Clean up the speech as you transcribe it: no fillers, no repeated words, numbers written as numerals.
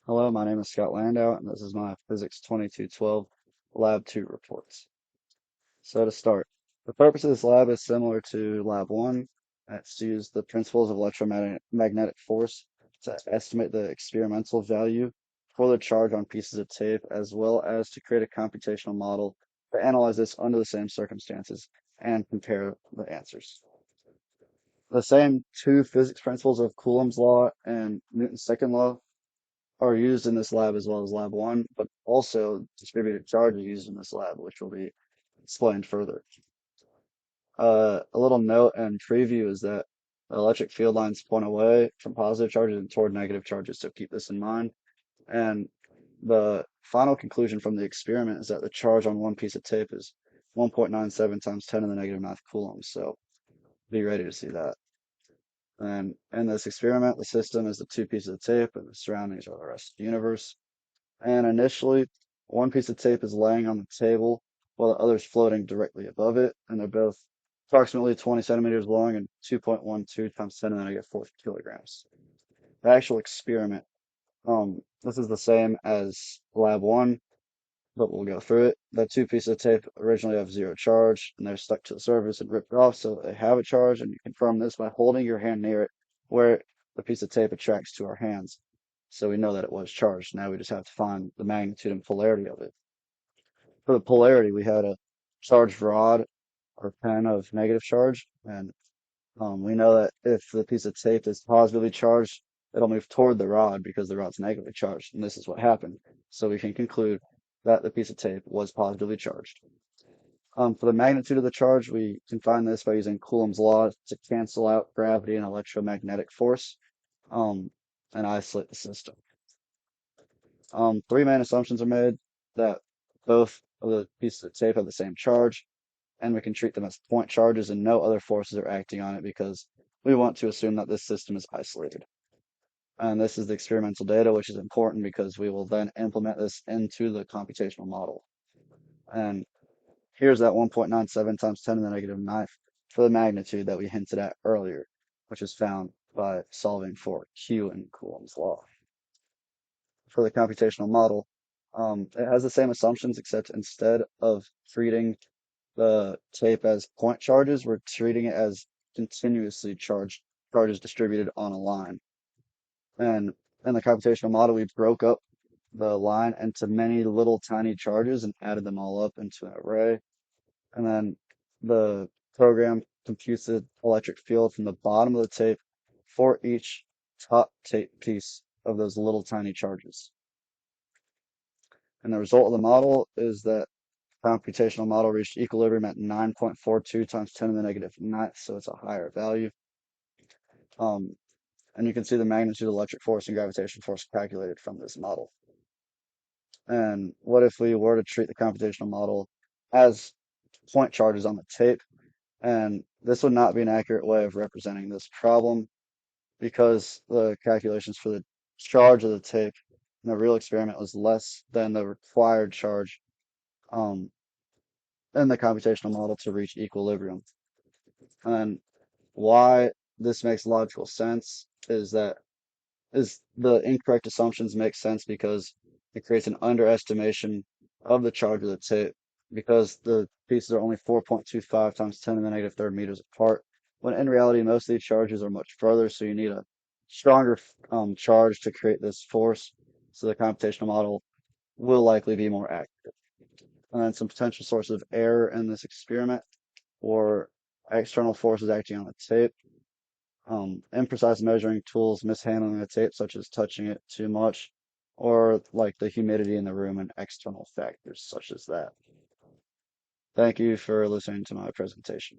Hello, my name is Scott Landau, and this is my Physics 2212 Lab 2 reports. So to start, the purpose of this lab is similar to Lab 1. It's to use the principles of electromagnetic force to estimate the experimental value for the charge on pieces of tape, as well as to create a computational model to analyze this under the same circumstances and compare the answers. The same two physics principles of Coulomb's law and Newton's second law are used in this lab as well as lab one, but also distributed charge is used in this lab, which will be explained further. A little note and preview is that electric field lines point away from positive charges and toward negative charges, so keep this in mind. And the final conclusion from the experiment is that the charge on one piece of tape is 1.97 times 10 to the negative 9th coulombs, so be ready to see that. And in this experiment, the system is the two pieces of tape and the surroundings are the rest of the universe. And initially, one piece of tape is laying on the table while the other is floating directly above it, and they're both approximately 20 centimeters long and 2.12 times 10 to the negative fourth kilograms. The actual experiment, this is the same as lab one, but we'll go through it. The two pieces of tape originally have zero charge, and they're stuck to the surface and ripped off, so they have a charge, and you confirm this by holding your hand near it, where the piece of tape attracts to our hands. So we know that it was charged. Now we just have to find the magnitude and polarity of it. For the polarity, we had a charged rod or pen of negative charge, and we know that if the piece of tape is positively charged, it'll move toward the rod because the rod's negatively charged, and this is what happened. So we can conclude that the piece of tape was positively charged. For the magnitude of the charge, we can find this by using Coulomb's law to cancel out gravity and electromagnetic force um, and isolate the system. Three main assumptions are made that both of the pieces of tape have the same charge, and we can treat them as point charges and no other forces are acting on it because we want to assume that this system is isolated. And this is the experimental data, which is important because we will then implement this into the computational model. And here's that 1.97 times 10 to the negative ninth for the magnitude that we hinted at earlier, which is found by solving for Q in Coulomb's law. For the computational model, it has the same assumptions, except instead of treating the tape as point charges, we're treating it as continuously charged charges distributed on a line. And in the computational model, we broke up the line into many little tiny charges and added them all up into an array. And then the program computes the electric field from the bottom of the tape for each top tape piece of those little tiny charges. And the result of the model is that computational model reached equilibrium at 9.42 times 10 to the negative ninth, so it's a higher value. Um, and you can see the magnitude of electric force and gravitational force calculated from this model. And what if we were to treat the computational model as point charges on the tape? And this would not be an accurate way of representing this problem because the calculations for the charge of the tape in the real experiment was less than the required charge um, in the computational model to reach equilibrium. And why this makes logical sense is the incorrect assumptions make sense because it creates an underestimation of the charge of the tape because the pieces are only 4.25 times 10 to the negative third meters apart, when in reality most of these charges are much further, so you need a stronger charge to create this force. So the computational model will likely be more accurate. And then some potential sources of error in this experiment or external forces acting on the tape, imprecise measuring tools mishandling the tape, such as touching it too much, or like the humidity in the room and external factors such as that. Thank you for listening to my presentation.